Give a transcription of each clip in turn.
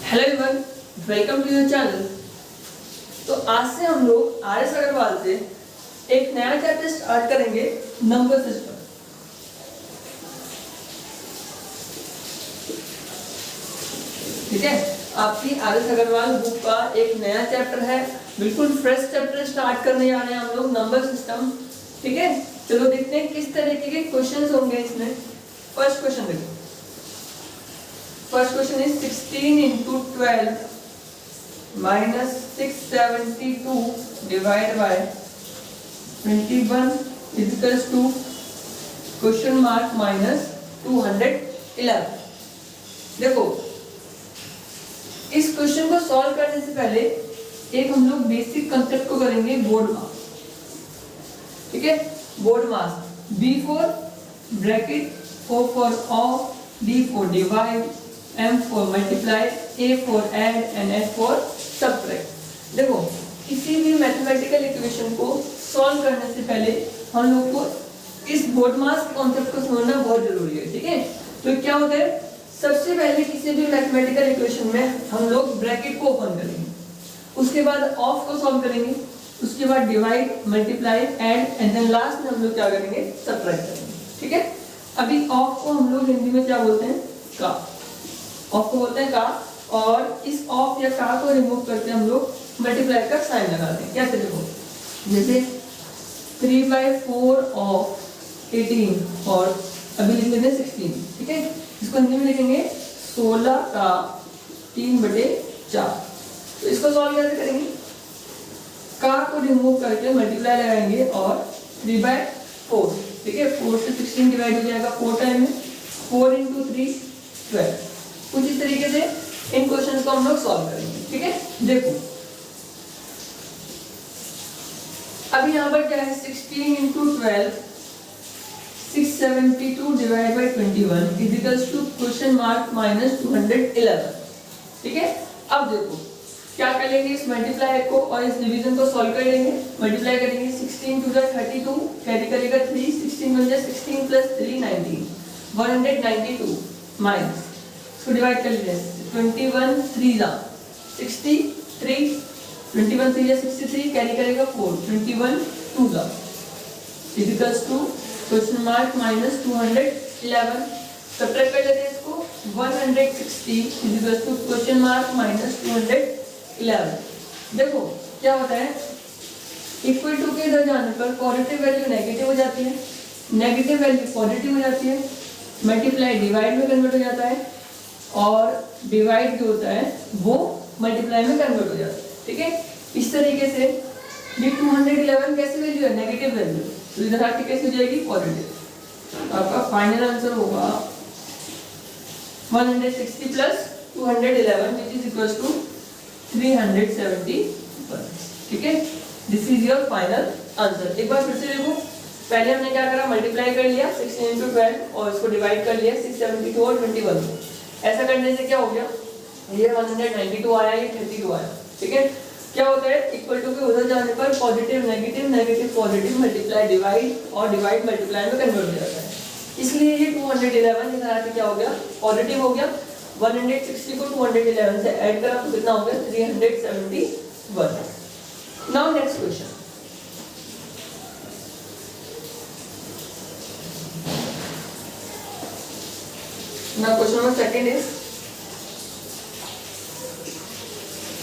Hello everyone, welcome to your channel. तो आज से हम लोग आर.एस. अग्रवाल से एक नया चैप्टर स्टार्ट करेंगे, नंबर सिस्टम। ठीक है, आपकी आर.एस. अग्रवाल बुक का एक नया चैप्टर है, बिल्कुल फ्रेश चैप्टर स्टार्ट करने जा रहे हैं हम लोग, नंबर सिस्टम। ठीक है, चलो देखते हैं किस तरीके के क्वेश्चंस होंगे इसमें। फर्स्ट क्वेश्चन देखो। First question is 16 into 12 minus 672 divided by 21 is equals to question mark minus 211। देखो, इस क्वेश्चन को सॉल्व करने से पहले एक हम लोग बेसिक कंसेप्ट को करेंगे, बोर्ड मास। ठीक है, board mass B for bracket, O for of, D for divide, M for multiply, A for add and S for subtract। देखो, किसी भी मैथमेटिकल इक्वेशन को सॉल्व करने से पहले हम लोग को इस बोर्ड मास कॉन्सेप्ट को समझना बहुत जरूरी है। ठीक है, तो क्या होता है, सबसे पहले किसी भी मैथमेटिकल इक्वेशन में हम लोग ब्रैकेट को ओपन करेंगे, उसके बाद ऑफ को सॉल्व करेंगे, उसके बाद divide, multiply, add and then last में हम लोग क्या करेंगे, सबट्रैक्ट करेंगे। ठीक है, अभी ऑफ को हम लोग हिंदी में क्या बोलते हैं, का। ऑफ को बोलते हैं का, और इस ऑफ या का को रिमूव करके हम लोग मल्टीप्लाई का साइन लगाते हैं। कैसे देखो, जैसे 3/4 ऑफ 18 और अभी लिख लेते हैं 16। ठीक है, इसको हिंदी में लिखेंगे 16 का 3/4। तो इसको सॉल्व कैसे करेंगे, का को रिमूव करके मल्टीप्लाई लगाएंगे और 3/4। ठीक है, 4 से 16 डिवाइड हो जाएगा 4 टाइम में, 4 × 3 12। कुछ इस तरीके से इन क्वेश्चंस को हम लोग सॉल्व करेंगे। ठीक है, देखो अभी यहाँ पर क्या है, 16 × 12 672 divide by 21 is equals to question mark minus 211। ठीक है, अब देखो क्या करेंगे, इस मल्टीप्लाई को और इस डिवीजन को सॉल्व कर लेंगे। मल्टीप्लाई करेंगे, 16 × 32 कैरी करेगा 3, 16 × 16 + 3 19 192 माइनस, इसको डिवाइड कर लीजिए, 21 3 63, 21 3 63 कैरी करेगा 4, 21 2 is equals to question mark minus 211। Subtract कर लेते हैं इसको, 160 is equals to question mark minus 211। देखो क्या होता है, इक्वल टू के इधर जाने पर पॉजिटिव वैल्यू नेगेटिव हो जाती है, नेगेटिव वैल्यू पॉजिटिव हो जाती है, मल्टीप्लाई डिवाइड में कन्वर्ट हो जाता है, और डिवाइड जो होता है वो मल्टीप्लाई में कन्वर्ट हो जाता है। ठीक है, इस तरीके से ये 211 कैसे वैल्यू है, नेगेटिव वैल्यू, तो इधर आके कैसे हो जाएगी, पॉजिटिव। आपका फाइनल आंसर होगा 160 + 211 विच इज इक्वल्स टू 371। ठीक है, this is your final answer. एक बार फिर से देखो, पहले हमने क्या करा, मल्टीप्लाई कर लिया 16 × 12 और इसको डिवाइड कर लिया 672 और 21। ऐसा करने से क्या हो गया, ये 192 आया, ये 32 आया। ठीक है, क्या होता है, इक्वल टू के उधर जाने पर positive negative, negative positive, multiply divide और डिवाइड मल्टीप्लाई में कन्वर्ट हो जाता है। इसलिए ये 211 इधर आके क्या हो गया, पॉजिटिव हो गया। 160 को 211 से ऐड करा तो कितना हो गया, 371। Now next question. Now question number second is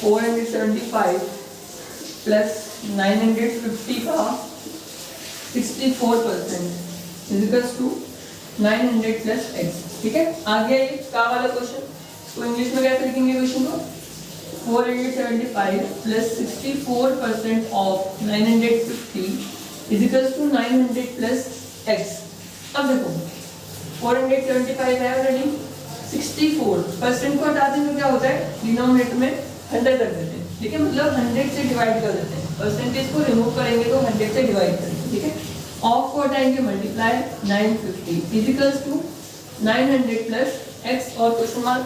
475 plus 950 का 64% is equals to 900 plus x। ठीक है, आगे ये का वाला क्वेश्चन, इसको इंग्लिश में कैसे लिखेंगे क्वेश्चन को, 475 plus 64% of 950 is equals to 900 plus x। अब देखो 475 है ऑलरेडी, 64% को हटा दें तो क्या होता है, डिनोमिनेटर में 100 रख देते हैं। ठीक है, मतलब 100 से डिवाइड कर देते हैं, परसेंटेज को रिमूव करेंगे तो 100 से डिवाइड करेंगे। ठीक है, ऑफ को हटाएंगे, multiply 950 equals to 900 plus x और क्वेश्चन मार्क।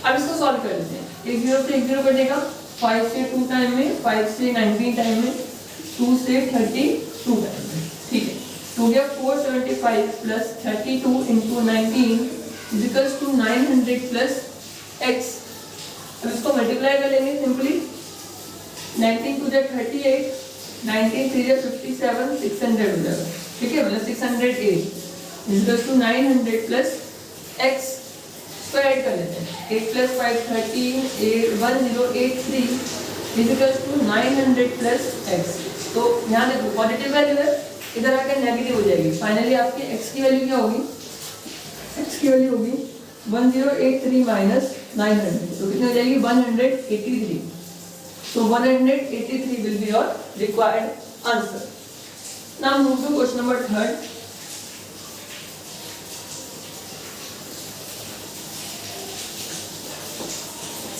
अब इसको सॉल्व कर लेते हैं, 1 0 से 1 0 कटेगा, 5 से 2 टाइम में, 5 से 19 टाइम में, 2 से 32 टाइम में। ठीक है, तो गया 475 plus 32 into 19 is equals to 900 plus x। अब इसको मल्टीप्लाई कर लेंगे सिंपली, 19 टू 38, 19 3 57, 600 हो जाएगा, ठीक है, मतलब 608 इक्वल्स टू 900 प्लस x इसको ऐड कर लेते हैं, 8 plus 5 13, 1083 equals to 900 plus x। तो यहाँ देखो पॉजिटिव वैल्यू है, इधर आकर नेगेटिव हो जाएगी, फाइनली आपकी x की वैल्यू क्या होगी, x की वैल्यू होगी 1083 माइनस 900, तो कितनी हो जाएगी 183। So 183 will be your required answer. Now move to question number 3rd.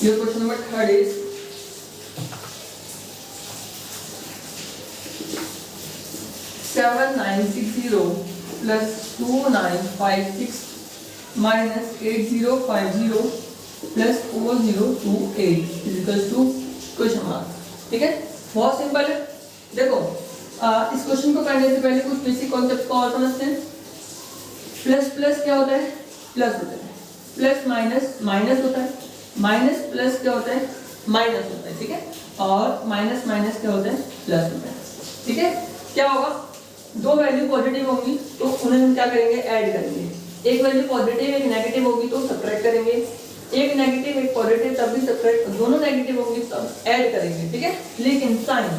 Your question number 3rd is (7960) plus 2956 minus 8050 plus 4028 is equals to question mark. ठीक है, बहुत सिंपल है। देखो इस क्वेश्चन को करने से पहले कुछ बेसिक कॉन्सेप्ट को और समझते हैं। प्लस प्लस क्या होता है, प्लस होता है, प्लस माइनस माइनस होता है, माइनस प्लस क्या होता है, माइनस होता है, ठीक है, और माइनस माइनस क्या होता है, प्लस होता है, ठीक है। क्या होगा, दो वैल्यू पॉजिटिव होंगी तो उन्हें हम क्या करेंगे, ऐड करेंगे। एक वैल्यू पॉजिटिव एक नेगेटिव होगी तो सब्ट्रैक्ट करेंगे, एक नेगेटिव एक पॉजिटिव तब भी सब्ट्रैक्ट, दोनों नेगेटिव होंगे तब ऐड करेंगे, ठीक है। लेकिन साइन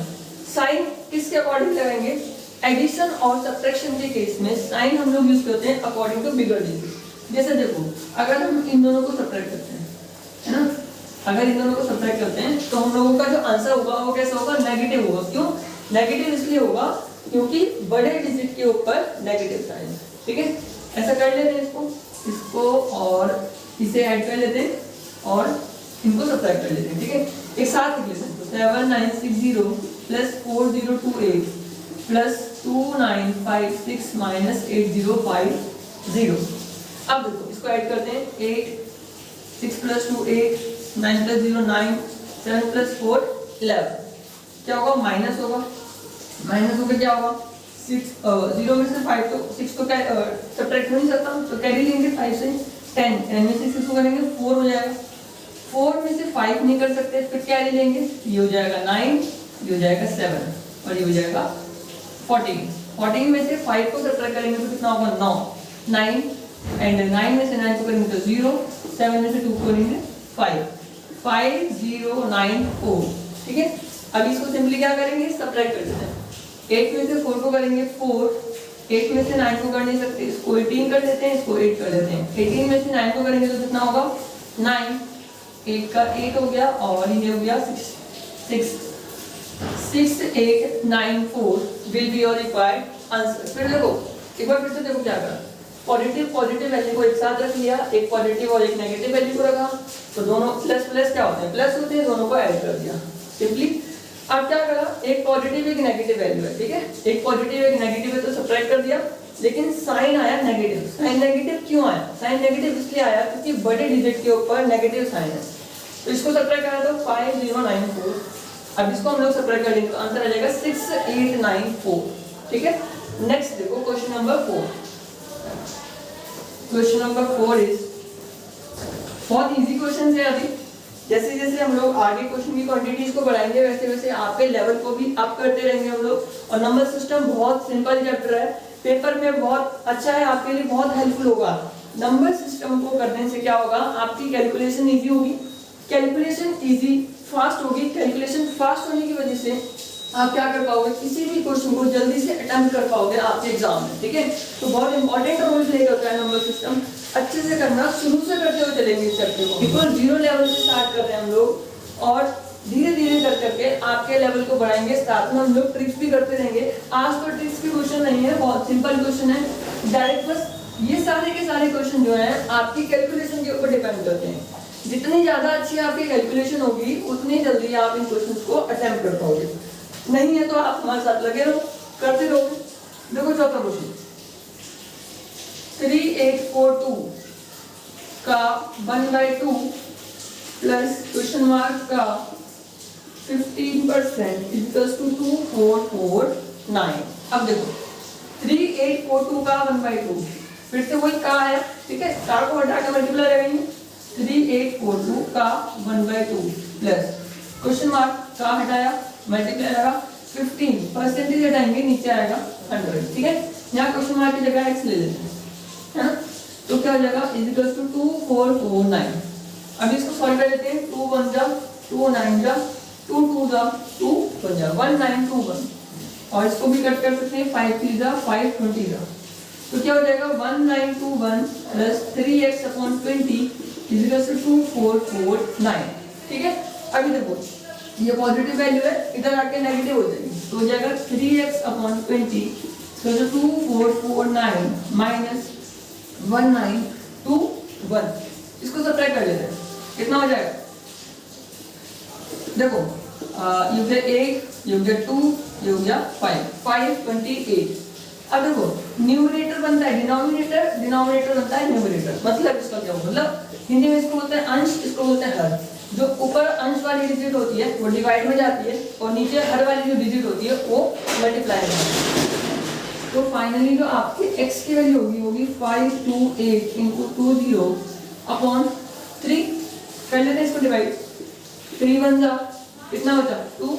साइन किसके अकॉर्डिंग लगाएंगे, एडिशन और सब्ट्रैक्शन के केस में साइन हम लोग यूज करते हैं अकॉर्डिंग टू बिगर डिजिट। जैसे देखो अगर हम इन दोनों को सब्ट्रैक्ट करते हैं, है ना, अगर इन दोनों को सब्ट्रैक्ट करते हैं तो हम लोगों का जो आंसर होगा वो कैसा होगा, नेगेटिव होगा। क्यों नेगेटिव, इसलिए होगा क्योंकि बड़े डिजिट के ऊपर नेगेटिव साइन, ठीक है। ऐसा कर लेते हैं, इसको और इसे ऐड कर लेते हैं और इनको सब्ट्रैक्ट कर लेते हैं, ठीक है। एक साथ लिख लेते हैं, 7960 प्लस 4028 प्लस 2956 माइनस 8050। अब देखो इसको ऐड करते हैं, 8 6 प्लस 2 8, 9 प्लस 0 9, 7 प्लस 4 11। क्या होगा, माइनस होगा, माइनस होकर क्या होगा, 6 0 में से 5 तो 6 को सब्ट्रैक्ट हो नहीं सकता, तो कैरी लेंगे 5 से 10, 10 में से 6 को करेंगे 4 हो जाएगा, 4 में से 5 नहीं कर सकते, फिर कैरी लेंगे, ये हो जाएगा 9, ये हो जाएगा 7 और ये हो जाएगा 14। 14 में से 5 को सब्ट्रैक्ट करेंगे तो कितना होगा, 9 9 एंड 9 में से 9 को करेंगे तो 0, 7 में से 2 को करेंगे 5 5 0 9 4, ठीक है। अब इसको सिंपली क्या करेंगे, सब्ट्रैक्ट कर देते हैं। 8 में से 4 को करेंगे 4, 8 में से 9 को कर नहीं सकते, इसको 18 कर देते हैं, इसको 8 कर देते हैं। 18 में से 9 को करेंगे तो कितना होगा, 9, 8 का 8 हो गया और ये हो गया 6 6 6 8 9 4 will be your required answer. फिर देखो एक बार फिर से देखो क्या करा, पॉजिटिव पॉजिटिव वैल्यू को एक साथ रख लिया, एक पॉजिटिव और एक नेगेटिव वैल्यू को रखा, तो दोनों प्लस प्लस क्या होते हैं, प्लस होते हैं, दोनों को ऐड कर दिया सिंपली। अब क्या करा, एक पॉजिटिव एक नेगेटिव वैल्यू है, ठीक है, एक पॉजिटिव एक नेगेटिव है तो सब्ट्रैक्ट कर दिया, लेकिन साइन आया नेगेटिव। साइन नेगेटिव क्यों आया, साइन नेगेटिव इसलिए आया क्योंकि बड़े डिजिट के ऊपर नेगेटिव साइन है, तो इसको सब्ट्रैक्ट करा तो 5094। अब इसको हम लोग सब्ट्रैक्ट कर लेंगे तो आंसर आ जाएगा 6894, ठीक है। नेक्स्ट देखो question number 4। Question number 4 is बहुत इजी क्वेश्चन है। अभी जैसे जैसे हम लोग आगे क्वेश्चन की क्वांटिटीज को बढ़ाएंगे वैसे वैसे आपके लेवल को भी अप करते रहेंगे हम लोग। और नंबर सिस्टम बहुत सिंपल चैप्टर है, पेपर में बहुत अच्छा है, आपके लिए बहुत हेल्पफुल होगा। नंबर सिस्टम को करने से क्या होगा, आपकी कैलकुलेशन इजी होगी, कैलकुलेशन इजी फास्ट होगी। कैलकुलेशन फास्ट होने की वजह से आप क्या कर पाओगे, किसी भी क्वेश्चन को जल्दी से अटेम्प्ट कर पाओगे आपके एग्जाम में, ठीक है। तो बहुत इंपॉर्टेंट रोल प्ले करता है नंबर सिस्टम। अच्छे से करना, शुरू से करते हुए चलेंगे इस चैप्टर को, बिल्कुल जीरो लेवल से स्टार्ट कर रहे हैं हम लोग और धीरे धीरे कर करके आपके लेवल को बढ़ाएंगे। साथ में हम लोग ट्रिक्स भी करते रहेंगे। आज तो ट्रिक्स की क्वेश्चन नहीं है, बहुत सिंपल क्वेश्चन है, डायरेक्ट बस ये सारे के सारे क्वेश्चन जो है आपकी कैलकुलेशन के ऊपर डिपेंड करते हैं। जितनी ज्यादा अच्छी आपकी कैलकुलेशन होगी उतनी जल्दी आप इन क्वेश्चंस को अटेम्प्ट कर पाओगे। नहीं है तो आप हमारे साथ लगे रहो, करते रहोगे। देखो चौथा क्वेश्चन, 3842 का 1/2 प्लस क्वेश्चन मार्क का 15% इक्वल्स टू 2449। अब देखो 3842 का 1/2, फिर से वही का आया, ठीक है, का को हटा के मल्टीप्लाई करेंगे 3842 का 1/2 प्लस क्वेश्चन मार्क का हटाया मल्टीप्लाई लगा 15 परसेंटेज हटाएंगे नीचे आएगा 100, ठीक है। यहाँ क्वेश्चन मार्क की जगह x ले लेते हैं, है ना। तो क्या हो जाएगा इज इक्वल टू 2449। अब इसको सॉल्व कर लेते हैं। 2 1 जा 2 9 जा 2 2 जा 2 1 जा 1921 और इसको भी कट कर सकते हैं 5 3 जा 5 20 जा। तो क्या हो जाएगा 1921 plus 3x upon 20 is equal to 2449, ठीक है। अभी देखो ये पॉजिटिव वैल्यू है, इधर आके नेगेटिव हो जाएगी तो हो जाएगा 3x अपॉन 20 तो 2449 माइनस 1921। इसको सब्ट्रैक्ट कर लेते हैं, कितना हो जाएगा। देखो ये हो गया 1, ये हो गया 2, ये हो गया 528। अब देखो न्यूमरेटर बनता है डिनोमिनेटर, डिनोमिनेटर बनता है न्यूमरेटर। मतलब इसका क्या होगा, मतलब हिंदी में इसको बोलते हैं अंश, इसको बोलते हैं हर। जो ऊपर अंश वाली डिजिट होती है वो डिवाइड में जाती है और नीचे हर वाली जो डिजिट होती है वो मल्टीप्लाई में जाती है। तो फाइनली जो आपकी x की वैल्यू होगी 528 इंटू 20 अपॉन 3 कर लेते हैं इसको डिवाइड। 3 1 जा कितना बचा 2,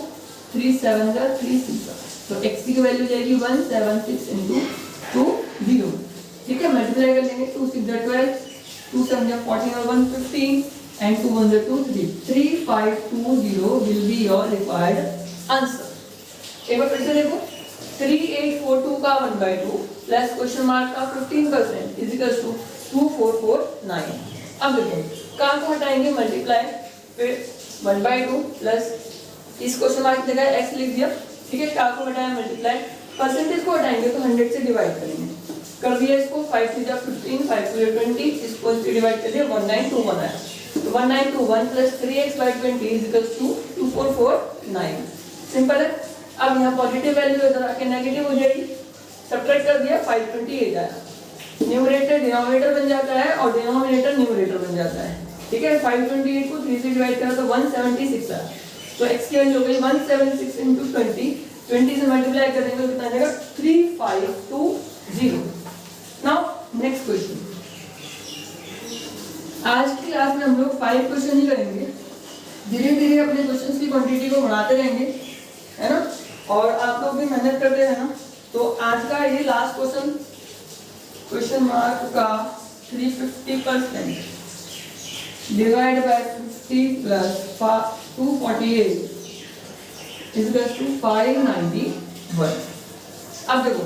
3 7 जा 3 6 जा तो x की वैल्यू जाएगी 176 इंटू 20, ठीक है। मल्टीप्लाई कर लेंगे 2 6 जा 12, 2 7 जा 14 और 1 15 and 2 1 जा 2 3 3520 will be your required answer। एक बार फिर से देखो 3842 का 1/2 प्लस क्वेश्चन मार्क का 15% इज इक्वल टू 2449। अब देखो का को हटाएंगे मल्टीप्लाई, फिर 1/2 प्लस इस क्वेश्चन मार्क की जगह x लिख दिया, ठीक है। का को हटाया मल्टीप्लाई, परसेंटेज को हटाएंगे तो 100 से डिवाइड करेंगे, कर दिया इसको 5 3 जा 15 5 2 20 इसको से डिवाइड कर दिया 1921 आया तो 1921 plus 3x/20 is equal to 2449। Simple है। अब यहाँ पॉजिटिव वैल्यू इधर आके नेगेटिव हो जाएगी, सब्ट्रैक्ट कर दिया 528 आया। न्यूमरेटर डिनोमिनेटर बन जाता है और डिनोमिनेटर न्यूमरेटर बन जाता है, ठीक है। 528 को 3 से डिवाइड करा तो 176 आया तो x की वैल्यू हो गई 176 इंटू 20 से मल्टीप्लाई करेंगे तो कितना आ जाएगा 3520। Now next question. आज की क्लास में हम लोग 5 क्वेश्चन ही करेंगे, धीरे धीरे अपने क्वेश्चंस की क्वांटिटी को बढ़ाते रहेंगे, है ना। और आप लोग भी मेहनत करते हैं ना। तो आज का ये लास्ट क्वेश्चन, क्वेश्चन मार्क का 350% divide by 50 plus 248 is equal to 591। अब देखो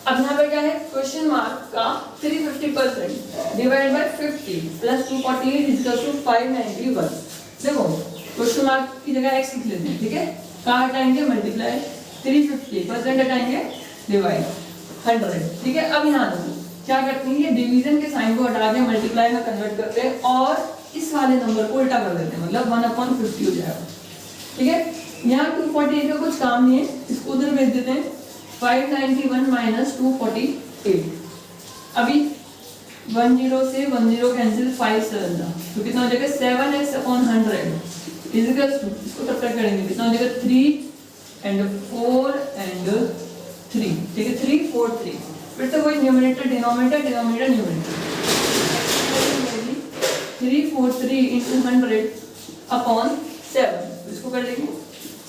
अब यहाँ पे क्या है क्वेश्चन मार्क का 350% divide by 50 plus 248 is equal to 591। देखो क्वेश्चन मार्क की जगह x लिख लेते हैं, ठीक है। कहाँ हटाएंगे मल्टीप्लाई, 350% हटाएंगे डिवाइड 100, ठीक है। अब यहाँ देखो क्या करते हैं, ये डिवीजन के साइन को हटा के मल्टीप्लाई में कन्वर्ट करते हैं और इस वाले नंबर को उल्टा कर देते हैं, मतलब 1/50 हो जाएगा, ठीक है। यहाँ 248 का कुछ काम नहीं है, इसको उधर भेज देते हैं 591 माइनस 248। अभी 10 से 10 कैंसिल 5 7 था तो कितना हो जाएगा 7x/100 इज इक्वल टू, इसको सब्ट्रैक्ट करेंगे कितना हो जाएगा 3 and 4 and 3, ठीक है। 3 4 3 फिर से वही numerator denominator denominator numerator 343 into 100 upon 7 इसको कर देंगे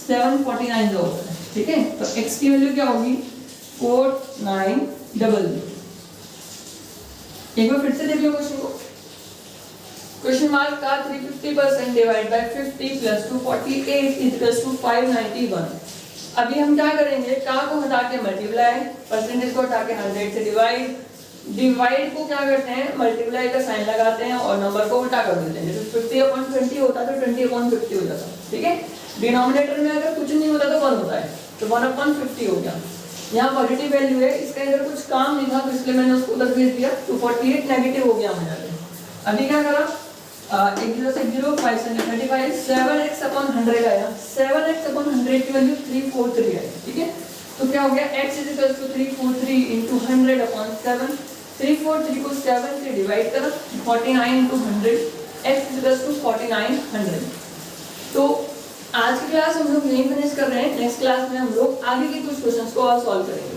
749 जो होता है, ठीक है। तो x की वैल्यू क्या होगी 4900। एक बार फिर से देख लो क्वेश्चन को। क्वेश्चन मार्क का 350% divide by 50 plus 248 is equal to 591। अभी हम क्या करेंगे, का को हटा के मल्टीप्लाई, परसेंटेज को हटा के 100 से डिवाइड, डिवाइड को क्या करते हैं मल्टीप्लाई का साइन लगाते हैं और नंबर को उल्टा कर देते हैं। जैसे 50/20 होता तो 20/50 हो जाता, ठीक है। डिनोमिनेटर में अगर कुछ नहीं होता तो 1 होता है तो 1/50 हो गया। यहाँ पॉजिटिव वैल्यू है, इसका इधर कुछ काम नहीं था तो इसलिए मैंने उसको उधर भेज दिया तो 48 नेगेटिव हो गया हमारे। अभी क्या करा 1 0 6 0 5 35 7x/100 आया, 7x/100 की वैल्यू 343 आई, ठीक है। तो क्या हो गया x is equal to 343 into 100/7। 343 को 7 से डिवाइड करा 49 into 100 x is equal to 4900। तो आज की क्लास हम लोग यहीं फिनिश कर रहे हैं, नेक्स्ट क्लास में हम लोग आगे के कुछ क्वेश्चंस को और सॉल्व करेंगे।